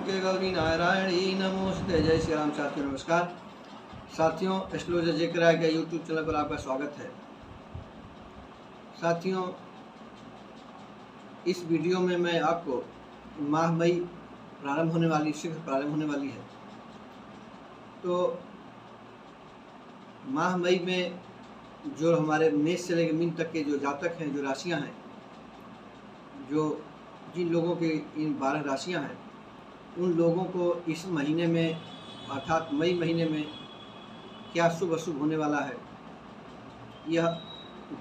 के गौरी नारायणी नमोस्ते। जय श्री राम। साथियों नमस्कार। साथियों, एस्ट्रोलॉजर जेके राय के यूट्यूब चैनल पर आपका स्वागत है। साथियों, इस वीडियो में मैं आपको माह मई प्रारंभ होने वाली है। तो माह मई में जो हमारे मेष से लेकर मीन तक के जो जातक हैं, जो राशियां हैं, जो जिन लोगों के इन 12 राशियां हैं, उन लोगों को इस महीने में अर्थात मई महीने में क्या शुभ अशुभ होने वाला है, यह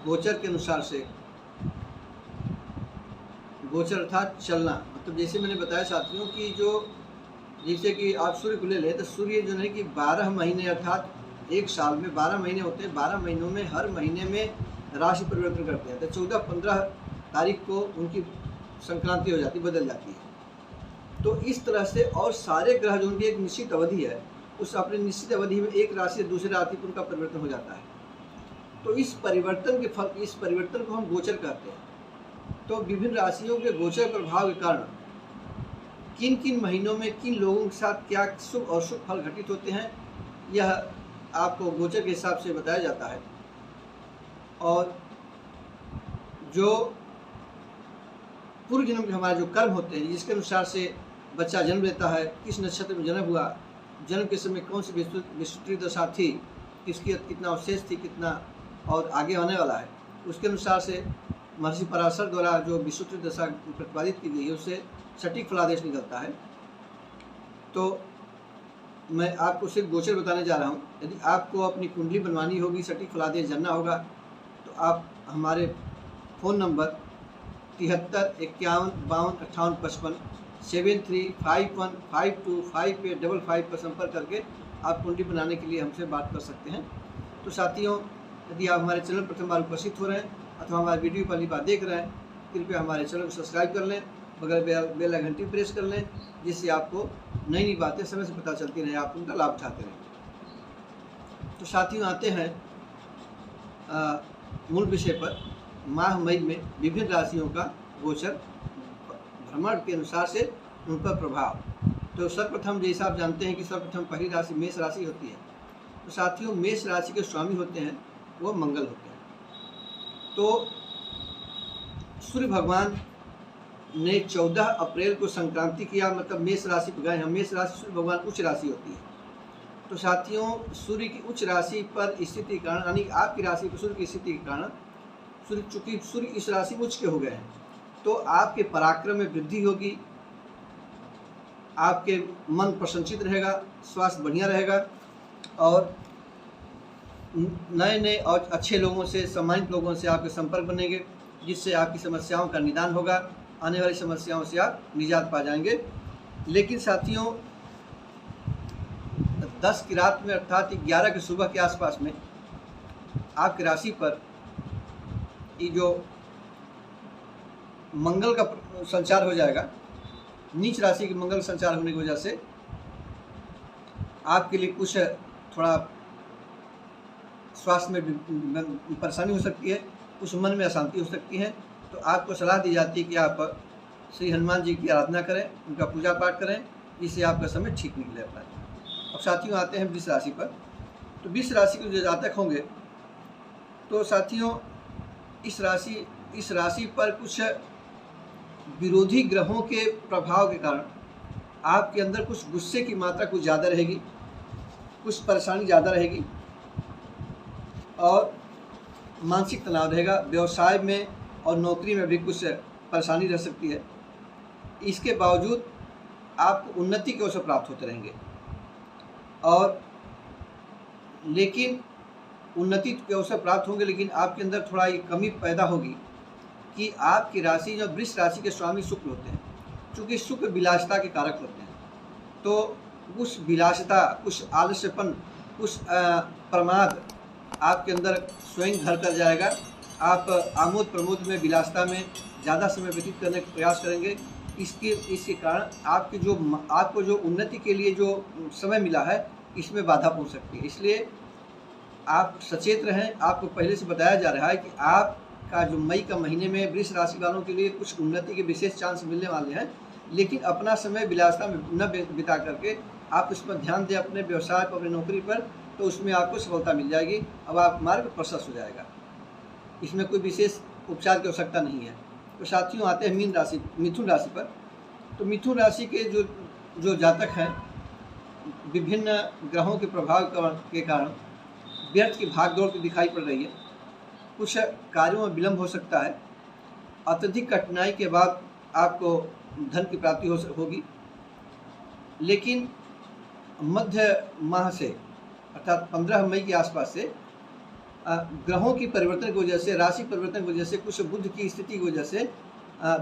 गोचर के अनुसार से, गोचर अर्थात चलना, मतलब जैसे मैंने बताया साथियों कि जो जैसे कि आप सूर्य को ले लें तो सूर्य जो है कि 12 महीने अर्थात एक साल में 12 महीने होते हैं। 12 महीनों में हर महीने में राशि परिवर्तन करते हैं। तो 14-15 तारीख को उनकी संक्रांति हो जाती, बदल जाती है। तो इस तरह से और सारे ग्रह जो उनकी एक निश्चित अवधि है, उस अपनी निश्चित अवधि में एक राशि से दूसरी राशि पर उनका परिवर्तन हो जाता है। तो इस परिवर्तन को हम गोचर कहते हैं। तो विभिन्न राशियों के गोचर प्रभाव के कारण किन किन महीनों में किन लोगों के साथ क्या शुभ और अशुभ फल घटित होते हैं, यह आपको गोचर के हिसाब से बताया जाता है। और जो पूर्व जन्म के हमारे जो कर्म होते हैं, जिसके अनुसार से बच्चा जन्म लेता है, किस नक्षत्र में जन्म हुआ, जन्म के समय कौन सी विस्तृत दशा थी, किसकी कितना अवशेष थी, कितना और आगे आने वाला है, उसके अनुसार से महर्षि पराशर द्वारा जो विस्तृत दशा प्रतिपादित की गई है, उससे सटीक फलादेश निकलता है। तो मैं आपको सिर्फ गोचर बताने जा रहा हूँ। यदि आपको अपनी कुंडली बनवानी होगी, सटीक फलादेश जानना होगा, तो आप हमारे फ़ोन नंबर 73 51 52 58 55 7351525855 पर संपर्क करके आप कुंडली बनाने के लिए हमसे बात कर सकते हैं। तो साथियों, यदि आप हमारे चैनल प्रथम बार उपस्थित हो रहे हैं अथवा हमारे वीडियो पहली बार देख रहे हैं, कृपया हमारे चैनल को सब्सक्राइब कर लें, बगल बेल घंटी प्रेस कर लें, जिससे आपको नई नई बातें समय से पता चलती रहे, आप उनका लाभ उठाते रहें। तो साथियों, आते हैं मूल विषय पर। माह मई में विभिन्न राशियों का गोचर भ्रमण के अनुसार से उन पर प्रभाव। तो सर्वप्रथम जैसा आप जानते हैं कि सर्वप्रथम पहली राशि मेष राशि होती है। तो साथियों, मेष राशि के स्वामी होते हैं वो मंगल होते हैं। तो सूर्य भगवान ने 14 अप्रैल को संक्रांति किया, मतलब मेष राशि पर गए हैं। मेष राशि सूर्य भगवान उच्च राशि होती है। तो साथियों, सूर्य की उच्च राशि पर स्थिति के कारण, यानी आपकी राशि पर सूर्य की स्थिति के कारण, चूँकि सूर्य इस राशि में उच्च के हो गए हैं, तो आपके पराक्रम में वृद्धि होगी, आपके मन प्रसन्नचित रहेगा, स्वास्थ्य बढ़िया रहेगा, और नए नए और अच्छे लोगों से, सम्मानित लोगों से आपके संपर्क बनेंगे, जिससे आपकी समस्याओं का निदान होगा, आने वाली समस्याओं से आप निजात पा जाएंगे। लेकिन साथियों, 10 की रात में अर्थात 11 की सुबह के आसपास में आपकी राशि पर ये जो मंगल का संचार हो जाएगा, नीच राशि के मंगल संचार होने की वजह से आपके लिए कुछ थोड़ा स्वास्थ्य में परेशानी हो सकती है, कुछ मन में अशांति हो सकती है। तो आपको सलाह दी जाती है कि आप श्री हनुमान जी की आराधना करें, उनका पूजा पाठ करें, जिससे आपका समय ठीक निकले अपना। अब साथियों, आते हैं वृष राशि पर। तो वृष राशि के जो जातक होंगे, तो साथियों इस राशि पर कुछ विरोधी ग्रहों के प्रभाव के कारण आपके अंदर कुछ गुस्से की मात्रा कुछ ज़्यादा रहेगी, कुछ परेशानी ज़्यादा रहेगी, और मानसिक तनाव रहेगा। व्यवसाय में और नौकरी में भी कुछ परेशानी रह सकती है। इसके बावजूद आपको उन्नति के अवसर प्राप्त होते रहेंगे, और लेकिन उन्नति के अवसर प्राप्त होंगे, लेकिन आपके अंदर थोड़ा ये कमी पैदा होगी कि आपकी राशि, जो वृष राशि के स्वामी शुक्र होते हैं, चूँकि शुक्र विलासिता के कारक होते हैं, तो उस विलासिता, उस आलस्यपन, उस प्रमाद आपके अंदर स्वयं घर कर जाएगा। आप आमोद प्रमोद में, विलासिता में ज़्यादा समय व्यतीत करने का प्रयास करेंगे। इसके कारण आपको जो उन्नति के लिए जो समय मिला है, इसमें बाधा पहुंच सकती है। इसलिए आप सचेत रहें। आपको पहले से बताया जा रहा है कि आपका जो मई का महीने में वृष राशि वालों के लिए कुछ उन्नति के विशेष चांस मिलने वाले हैं, लेकिन अपना समय विलासिता में न बिता करके आप इस पर ध्यान दें, अपने व्यवसाय पर, अपनी नौकरी पर, तो उसमें आपको सफलता मिल जाएगी। अब आप मार्ग प्रशस्त हो जाएगा। इसमें कोई विशेष उपचार की आवश्यकता नहीं है। तो साथियों आते हैं मिथुन राशि पर। तो मिथुन राशि के जो जातक हैं, विभिन्न ग्रहों के प्रभाव के कारण व्यर्थ की भागदौड़ की दिखाई पड़ रही है। कुछ कार्यों में विलंब हो सकता है। अत्यधिक कठिनाई के बाद आपको धन की प्राप्ति होगी। लेकिन मध्य माह से अर्थात 15 मई के आसपास से ग्रहों की परिवर्तन की वजह से, राशि परिवर्तन की वजह से, कुछ बुध की स्थिति की वजह से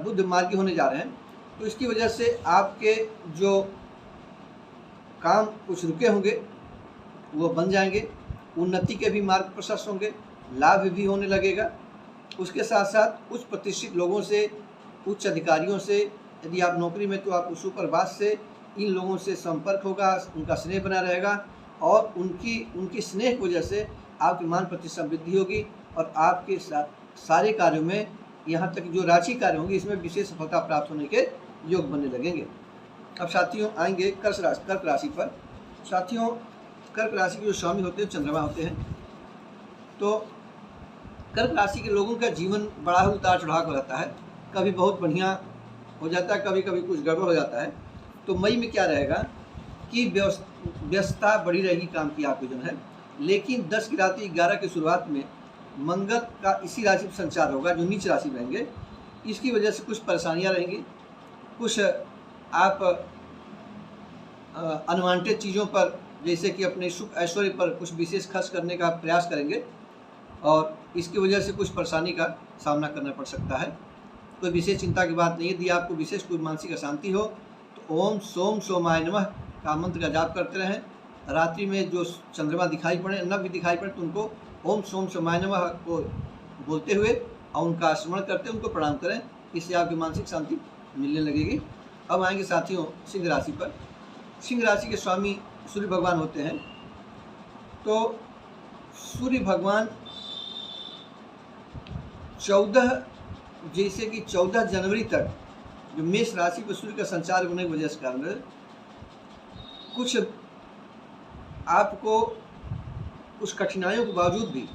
बुध मार्गी होने जा रहे हैं। तो इसकी वजह से आपके जो काम कुछ रुके होंगे वो बन जाएंगे। उन्नति के भी मार्ग प्रशस्त होंगे, लाभ भी होने लगेगा। उसके साथ साथ उच्च प्रतिष्ठित लोगों से, उच्च अधिकारियों से, यदि आप नौकरी में तो आप सुपरवाइजर से, इन लोगों से संपर्क होगा, उनका स्नेह बना रहेगा और उनकी स्नेह की वजह से आपकी मान प्रतिष्ठा वृद्धि होगी और आपके सारे कार्यों में, यहाँ तक जो राशि कार्य होंगे, इसमें विशेष सफलता प्राप्त होने के योग बनने लगेंगे। अब साथियों आएंगे कर्क राशि पर। साथियों कर्क राशि के जो स्वामी होते हैं चंद्रमा होते हैं। तो कर्क राशि के लोगों का जीवन बड़ा ही उतार चढ़ाव का रहता है। कभी बहुत बढ़िया हो जाता है, कभी कभी कुछ गड़बड़ हो जाता है। तो मई में क्या रहेगा कि व्यस्तता बढ़ी रहेगी काम की आपके जो है। लेकिन 10 की रात्रि 11 की शुरुआत में मंगल का इसी राशि पर संचार होगा जो नीच राशि में रहेंगे। इसकी वजह से कुछ परेशानियां रहेंगी। कुछ आप अनवांटेड चीज़ों पर, जैसे कि अपने सुख ऐश्वर्य पर कुछ विशेष खर्च करने का प्रयास करेंगे और इसकी वजह से कुछ परेशानी का सामना करना पड़ सकता है। कोई विशेष चिंता की बात नहीं है। यदि आपको विशेष कोई मानसिक अशांति हो तो ओम सोम सोमाय नमः का मंत्र का जाप करते रहें। रात्रि में जो चंद्रमा दिखाई पड़े, न भी दिखाई पड़े, तो उनको ओम सोम सोमाय नमः को बोलते हुए और उनका स्मरण करते उनको प्रणाम करें। इससे आपकी मानसिक शांति मिलने लगेगी। अब आएंगे साथियों सिंह राशि पर। सिंह राशि के स्वामी सूर्य भगवान होते हैं। तो सूर्य भगवान 14 जनवरी तक जो मेष राशि पर सूर्य का संचार होने की वजह से कारण कुछ आपको उस कठिनाइयों के बावजूद भी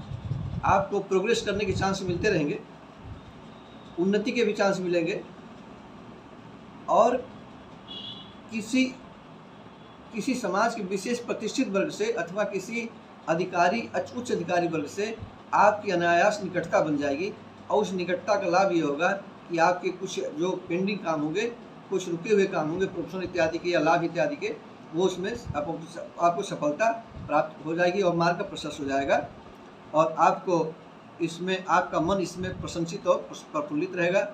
आपको प्रोग्रेस करने के चांस मिलते रहेंगे, उन्नति के भी चांस मिलेंगे और किसी समाज के विशेष प्रतिष्ठित वर्ग से अथवा किसी उच्च अधिकारी वर्ग से आपकी अनायास निकटता बन जाएगी। और उस निकटता का लाभ ये होगा कि आपके कुछ जो पेंडिंग काम होंगे, कुछ रुके हुए काम होंगे, प्रोफेशन इत्यादि के या लाभ इत्यादि के, वो उसमें आपको सफलता प्राप्त हो जाएगी और मार्ग प्रशस्त हो जाएगा और आपको इसमें आपका मन इसमें प्रसन्नचित और प्रफुल्लित रहेगा।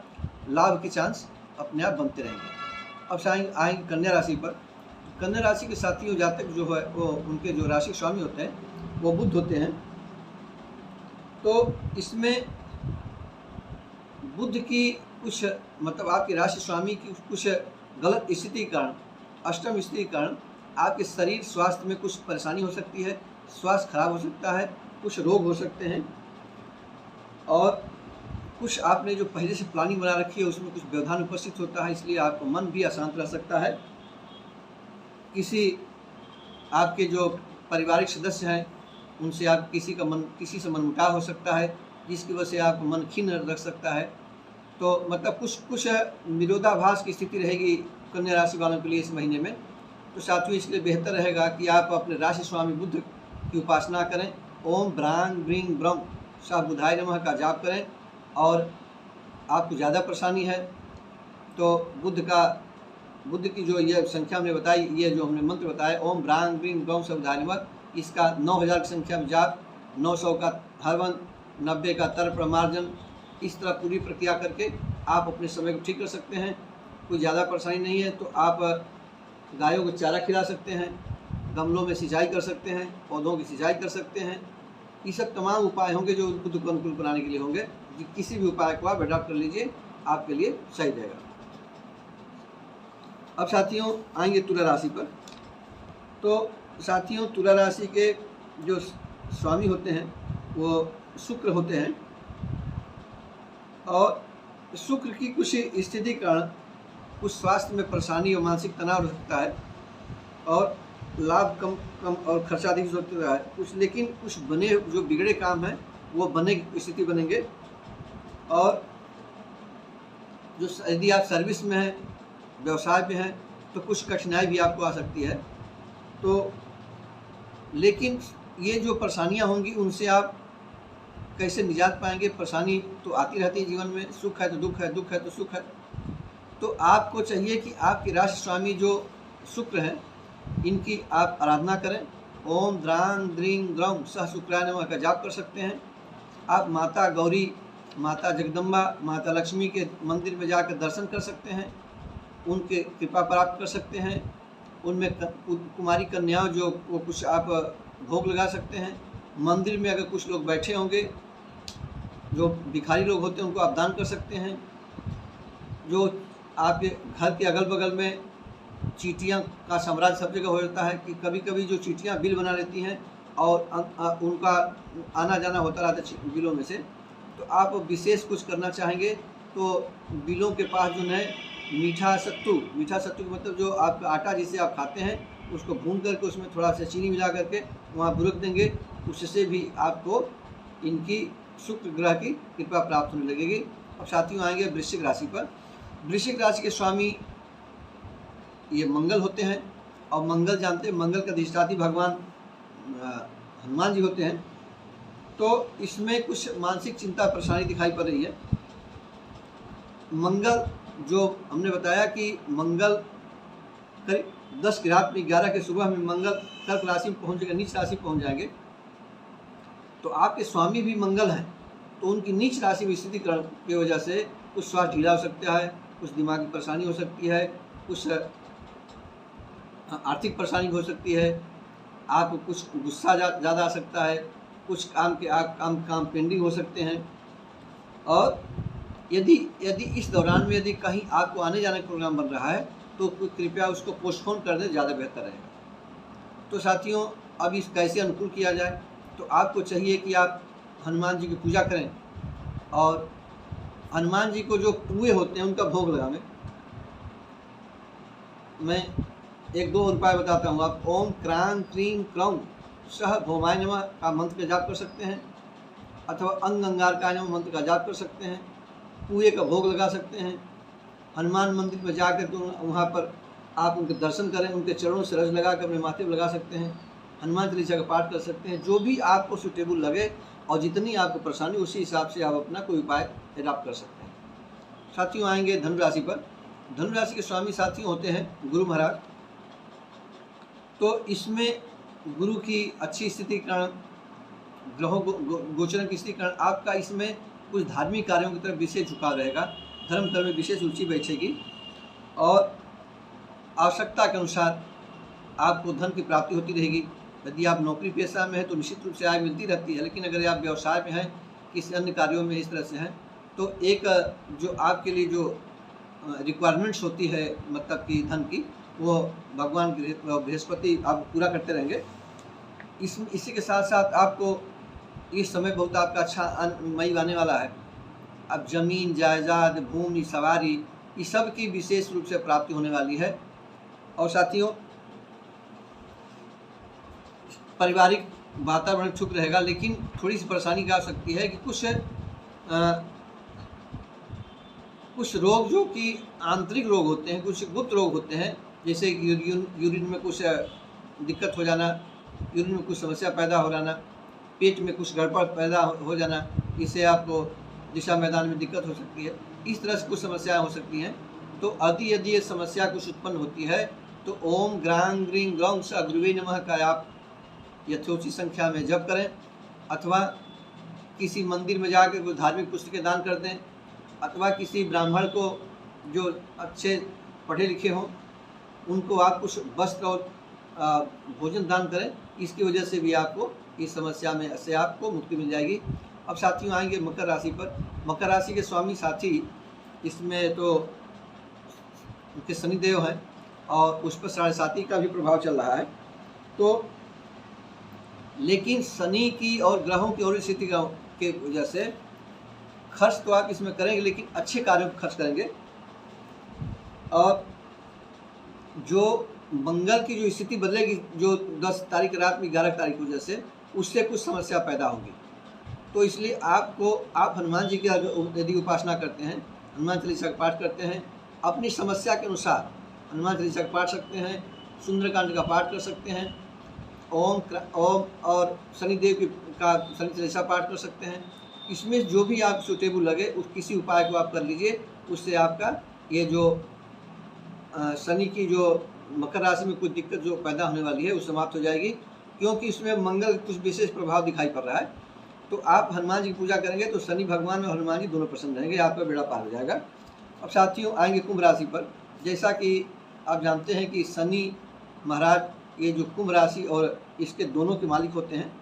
लाभ के चांस अपने आप बनते रहेंगे। अब आएंगे कन्या राशि पर। कन्या राशि के साथियों जातक जो है वो उनके जो राशि स्वामी होते हैं वो बुध होते हैं। तो इसमें बुध की कुछ मतलब आपके राशि स्वामी की कुछ गलत स्थिति के कारण, अष्टम स्थिति के कारण आपके शरीर स्वास्थ्य में कुछ परेशानी हो सकती है, स्वास्थ्य खराब हो सकता है, कुछ रोग हो सकते हैं और कुछ आपने जो पहले से प्लानिंग बना रखी है उसमें कुछ व्यवधान उपस्थित होता है, इसलिए आपका मन भी अशांत रह सकता है। किसी आपके जो पारिवारिक सदस्य हैं उनसे आप किसी से मनमुटाव हो सकता है, जिसकी वजह से आपका मन खिन्न रख सकता है। तो मतलब कुछ विरोधाभास की स्थिति रहेगी कन्या राशि वालों के लिए इस महीने में। तो साथियों इसलिए बेहतर रहेगा कि आप अपने राशि स्वामी बुध की उपासना करें। ओम ब्रांग ब्रिंग ब्रह्म सा बुधाय नमः का जाप करें और आपको ज़्यादा परेशानी है तो बुध की जो ये संख्या हमने बताई, ये जो हमने मंत्र बताया ओम ब्रांग ब्रिंग ब्रह्म सा बुधाय नमः, इसका 9000 की संख्या में जाप, 900 का हवन, 90 का तर्प प्रमार्जन, इस तरह पूरी प्रक्रिया करके आप अपने समय को ठीक कर सकते हैं। कोई ज़्यादा परेशानी नहीं है तो आप गायों को चारा खिला सकते हैं, गमलों में सिंचाई कर सकते हैं, पौधों की सिंचाई कर सकते हैं। ये सब तमाम उपाय होंगे जो बुध को अनुकूल बनाने के लिए होंगे। किसी भी उपाय को आप अडॉप्ट कर लीजिए, आपके लिए सही रहेगा। अब साथियों आएंगे तुला राशि पर। तो साथियों तुला राशि के जो स्वामी होते हैं वो शुक्र होते हैं और शुक्र की कुछ स्थिति कारण कुछ स्वास्थ्य में परेशानी और मानसिक तनाव हो सकता है, और लाभ कम और खर्चा अधिक हो सकता है कुछ, लेकिन कुछ बने जो बिगड़े काम हैं वो बनने की स्थिति बनेंगे। और जो यदि आप सर्विस में हैं, व्यवसाय में हैं, तो कुछ कठिनाई भी आपको आ सकती है। तो लेकिन ये जो परेशानियां होंगी उनसे आप कैसे निजात पाएंगे? परेशानी तो आती रहती है जीवन में, सुख है तो दुख है, दुख है तो सुख है। तो आपको चाहिए कि आपके राष्ट्र स्वामी जो शुक्र हैं इनकी आप आराधना करें। ओम द्रांग द्रीं द्रौं सह शुक्राय नमः का जाप कर सकते हैं। आप माता गौरी, माता जगदम्बा, माता लक्ष्मी के मंदिर में जाकर दर्शन कर सकते हैं, उनके कृपा प्राप्त कर सकते हैं। उनमें कुमारी कन्याओं जो वो कुछ आप भोग लगा सकते हैं। मंदिर में अगर कुछ लोग बैठे होंगे, जो भिखारी लोग होते हैं, उनको आप दान कर सकते हैं। जो आपके घर के अगल बगल में चींटियाँ का साम्राज्य सब जगह हो जाता है कि कभी कभी जो चींटियाँ बिल बना लेती हैं और उनका आना जाना होता रहता है बिलों में से, तो आप विशेष कुछ करना चाहेंगे तो बिलों के पास जो है मीठा सत्तू का मतलब जो आपका आटा जिसे आप खाते हैं उसको भून करके उसमें थोड़ा सा चीनी मिला करके वहाँ बुरक देंगे, उससे भी आपको इनकी शुक्र ग्रह की कृपा प्राप्त होने लगेगी। अब साथियों आएंगे वृश्चिक राशि पर। वृश्चिक राशि के स्वामी ये मंगल होते हैं, और मंगल जानते हैं मंगल का अधिष्ठात्री भगवान हनुमान जी होते हैं। तो इसमें कुछ मानसिक चिंता परेशानी दिखाई पड़ रही है। मंगल जो हमने बताया कि मंगल करीब 10 की रात में 11 के सुबह में मंगल कर्क राशि में पहुँचेगा, नीच राशि में पहुँच जाएंगे। तो आपके स्वामी भी मंगल हैं, तो उनकी नीच राशि में स्थिति की वजह से कुछ स्वास्थ्य ढीला हो सकता है, कुछ दिमागी परेशानी हो सकती है, कुछ आर्थिक परेशानी हो सकती है, आपको कुछ गुस्सा ज़्यादा आ सकता है, कुछ काम पेंडिंग हो सकते हैं। और यदि इस दौरान में यदि कहीं आपको आने जाने का प्रोग्राम बन रहा है तो कृपया उसको पोस्टपोन कर दें, ज़्यादा बेहतर रहेगा। तो साथियों अब इस कैसे अनुकूल किया जाए? तो आपको चाहिए कि आप हनुमान जी की पूजा करें, और हनुमान जी को जो पुए होते हैं उनका भोग लगावें। मैं 1-2 उपाय बताता हूँ। आप ओम क्रांग क्रीं क्रौं सह भौमाय नमः का मंत्र का जाप कर सकते हैं, अथवा अंग अंगारकाय नमः मंत्र का जाप कर सकते हैं। पुए का भोग लगा सकते हैं। हनुमान मंदिर में जाकर तो वहाँ पर आप उनके दर्शन करें, उनके चरणों से रज लगा कर अपने माथे पर लगा सकते हैं। हनुमान चालीसा का पाठ कर सकते हैं। जो भी आपको सूटेबल लगे और जितनी आपको परेशानी उसी हिसाब से आप अपना कोई उपाय एडॉप्ट कर सकते हैं। साथियों आएंगे धनु राशि पर। धनु राशि के स्वामी साथियों होते हैं गुरु महाराज। तो इसमें गुरु की अच्छी स्थिति के कारण, ग्रहों गोचरण की स्थिति के कारण आपका इसमें कुछ धार्मिक कार्यों की तरफ विशेष झुकाव रहेगा, धर्म कर्म में विशेष रुचि बैठेगी, और आवश्यकता के अनुसार आपको धन की प्राप्ति होती रहेगी। यदि आप नौकरी पेशा में हैं तो निश्चित रूप से आय मिलती रहती है, लेकिन अगर आप व्यवसाय में हैं, किसी अन्य कार्यों में इस तरह से हैं, तो एक जो आपके लिए जो रिक्वायरमेंट्स होती है मतलब कि धन की, वो भगवान बृहस्पति आप पूरा करते रहेंगे। इसी के साथ साथ आपको इस समय बहुत आपका अच्छा मई आने वाला है। अब जमीन जायदाद भूमि सवारी इस सब की विशेष रूप से प्राप्ति होने वाली है। और साथियों पारिवारिक वातावरण ठीक रहेगा, लेकिन थोड़ी सी परेशानी क्या हो सकती है कि कुछ रोग जो कि आंतरिक रोग होते हैं, कुछ गुप्त रोग होते हैं, जैसे यूरिन में कुछ दिक्कत हो जाना, यूरिन में कुछ समस्या पैदा हो जाना, पेट में कुछ गड़बड़ पैदा हो जाना, इससे आपको दिशा मैदान में दिक्कत हो सकती है। इस तरह से कुछ समस्याएं हो सकती हैं। तो यदि ये समस्या कुछ उत्पन्न होती है तो ओम ग्रांग ग्रीं ग्रौं सह गुरुवे नमः का आप यथोचित संख्या में जप करें, अथवा किसी मंदिर में जाकर कोई धार्मिक पुस्तकें दान कर दें, अथवा किसी ब्राह्मण को जो अच्छे पढ़े लिखे हों उनको आप कुछ वस्त्र और भोजन दान करें। इसकी वजह से भी आपको इस समस्या में से आपको मुक्ति मिल जाएगी। अब साथियों आएंगे मकर राशि पर। मकर राशि के स्वामी साथी इसमें तो उनके शनिदेव हैं, और उस पर 7.5 का भी प्रभाव चल रहा है। तो लेकिन शनि की और ग्रहों की और स्थिति के वजह से खर्च तो आप इसमें करेंगे, लेकिन अच्छे कार्यों पर खर्च करेंगे। और जो मंगल की जो स्थिति बदलेगी, जो 10 तारीख रात में 11 तारीख की वजह से, उससे कुछ समस्या पैदा होगी। तो इसलिए आप हनुमान जी की यदि उपासना करते हैं, हनुमान चालीसा का पाठ करते हैं, अपनी समस्या के अनुसार हनुमान चालीसा का पाठ सकते हैं, सुंदरकांड का पाठ कर सकते हैं, ओम और शनिदेव का शनि चालीसा पाठ कर सकते हैं। इसमें जो भी आप सूटेबल लगे उस किसी उपाय को आप कर लीजिए, उससे आपका ये जो शनि की जो मकर राशि में कुछ दिक्कत जो पैदा होने वाली है वो समाप्त हो जाएगी, क्योंकि इसमें मंगल कुछ विशेष प्रभाव दिखाई पड़ रहा है। तो आप हनुमान जी की पूजा करेंगे तो शनि भगवान और हनुमान जी दोनों प्रसन्न रहेंगे, आपका बेड़ा पार हो जाएगा। अब साथियों आएंगे कुंभ राशि पर। जैसा कि आप जानते हैं कि शनि महाराज ये जो कुंभ राशि और इसके दोनों के मालिक होते हैं,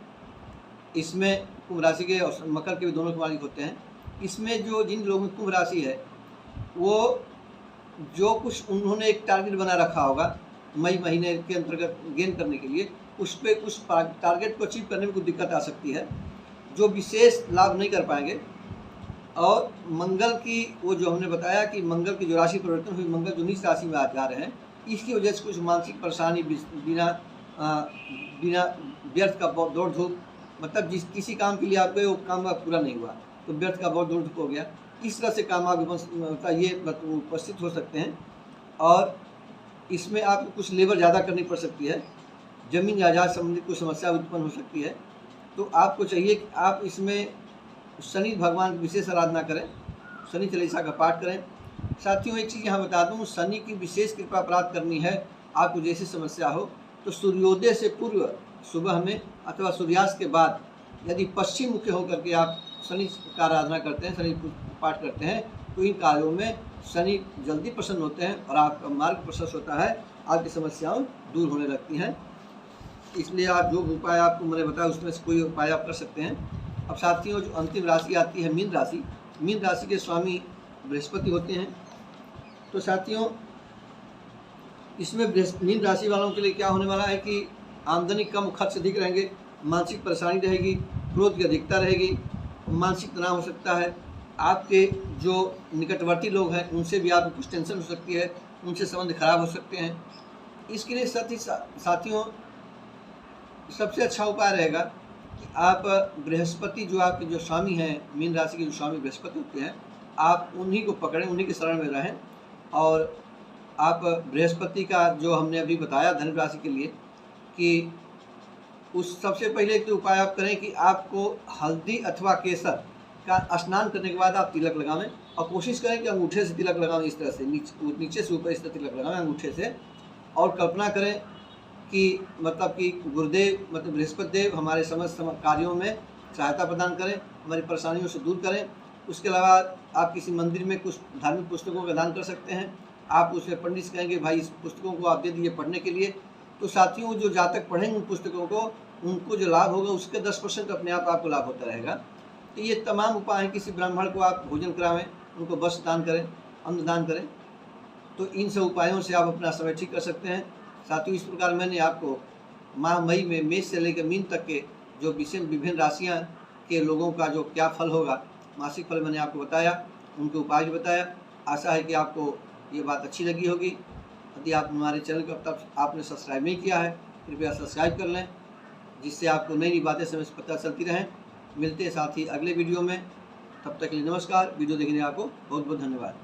इसमें कुंभ राशि के और मकर के भी दोनों के मालिक होते हैं। इसमें जो जिन लोगों की कुंभ राशि है वो जो कुछ उन्होंने एक टारगेट बना रखा होगा मई महीने के अंतर्गत गेन करने के लिए, उस पर कुछ टारगेट को अचीव करने में कुछ दिक्कत आ सकती है, जो विशेष लाभ नहीं कर पाएंगे। और मंगल की वो जो हमने बताया कि मंगल की जो राशि परिवर्तन हुई, मंगल जो नीच राशि में जा रहे हैं, इसकी वजह से कुछ मानसिक परेशानी, बिना व्यर्थ का बहुत दौड़ धूप, मतलब किसी काम के लिए आपको वो काम पूरा नहीं हुआ तो व्यर्थ का बहुत दौड़ धूप हो गया, इस तरह से काम आपके ये उपस्थित हो सकते हैं। और इसमें आपको कुछ लेबर ज़्यादा करनी पड़ सकती है, ज़मीन जायदाद संबंधित कुछ समस्या उत्पन्न हो सकती है। तो आपको चाहिए कि आप इसमें शनि भगवान की विशेष आराधना करें, शनि चालीसा का पाठ करें। साथियों एक चीज़ यहाँ बता दूँ, शनि की विशेष कृपा प्राप्त करनी है आपको, जैसी समस्या हो तो सूर्योदय से पूर्व सुबह में अथवा सूर्यास्त के बाद यदि पश्चिम मुखी होकर के आप शनि का आराधना करते हैं, शनि पाठ करते हैं, तो इन कार्यों में शनि जल्दी प्रसन्न होते हैं और आपका मार्ग प्रशस्त होता है, आपकी समस्याएं दूर होने लगती हैं। इसलिए आप जो उपाय आपको मैंने बताया उसमें से कोई उपाय आप कर सकते हैं। अब साथियों जो अंतिम राशि आती है मीन राशि, मीन राशि के स्वामी बृहस्पति होते हैं। तो साथियों इसमें मीन राशि वालों के लिए क्या होने वाला है कि आमदनी कम, खर्च अधिक रहेंगे, मानसिक परेशानी रहेगी, क्रोध की अधिकता रहेगी, मानसिक तनाव हो सकता है, आपके जो निकटवर्ती लोग हैं उनसे भी आपको कुछ टेंशन हो सकती है, उनसे संबंध खराब हो सकते हैं। इसके लिए साथियों सबसे अच्छा उपाय रहेगा कि आप बृहस्पति जो आपके जो स्वामी हैं, मीन राशि के जो स्वामी बृहस्पति होते हैं, आप उन्हीं को पकड़ें, उन्हीं के शरण में रहें। और आप बृहस्पति का जो हमने अभी बताया धनु राशि के लिए कि उस सबसे पहले तो उपाय आप करें कि आपको हल्दी अथवा केसर का स्नान करने के बाद आप तिलक लगावें, और कोशिश करें कि अंगूठे से तिलक लगावें, इस तरह से नीचे से ऊपर इस तरह तिलक लगावें अंगूठे से। और कल्पना करें कि मतलब कि गुरुदेव मतलब बृहस्पति देव हमारे समस्त कार्यों में सहायता प्रदान करें, हमारी परेशानियों से दूर करें। उसके अलावा आप किसी मंदिर में कुछ धार्मिक पुस्तकों का दान कर सकते हैं। आप उसमें पंडित से कहेंगे भाई इस पुस्तकों को आप दे दीजिए पढ़ने के लिए। तो साथियों जो जातक पढ़ेंगे उन पुस्तकों को, उनको जो लाभ होगा उसके 10% अपने आप आपको लाभ होता रहेगा। तो ये तमाम उपाय हैं। किसी ब्राह्मण को आप भोजन करावें, उनको वस्त्र दान करें, अन्न दान करें, तो इन सब उपायों से आप अपना समय ठीक कर सकते हैं। साथियों इस प्रकार मैंने आपको माह मई में मेष से लेकर मीन तक के जो विभिन्न राशियाँ के लोगों का जो क्या फल होगा, मासिक फल मैंने आपको बताया, उनके उपाय भी बताया। आशा है कि आपको ये बात अच्छी लगी होगी। यदि आप हमारे चैनल को अब तक आपने सब्सक्राइब नहीं किया है, कृपया सब्सक्राइब कर लें, जिससे आपको नई नई बातें समय से पता चलती रहें। मिलते हैं साथ ही अगले वीडियो में, तब तक के लिए नमस्कार। वीडियो देखने आपको बहुत बहुत धन्यवाद।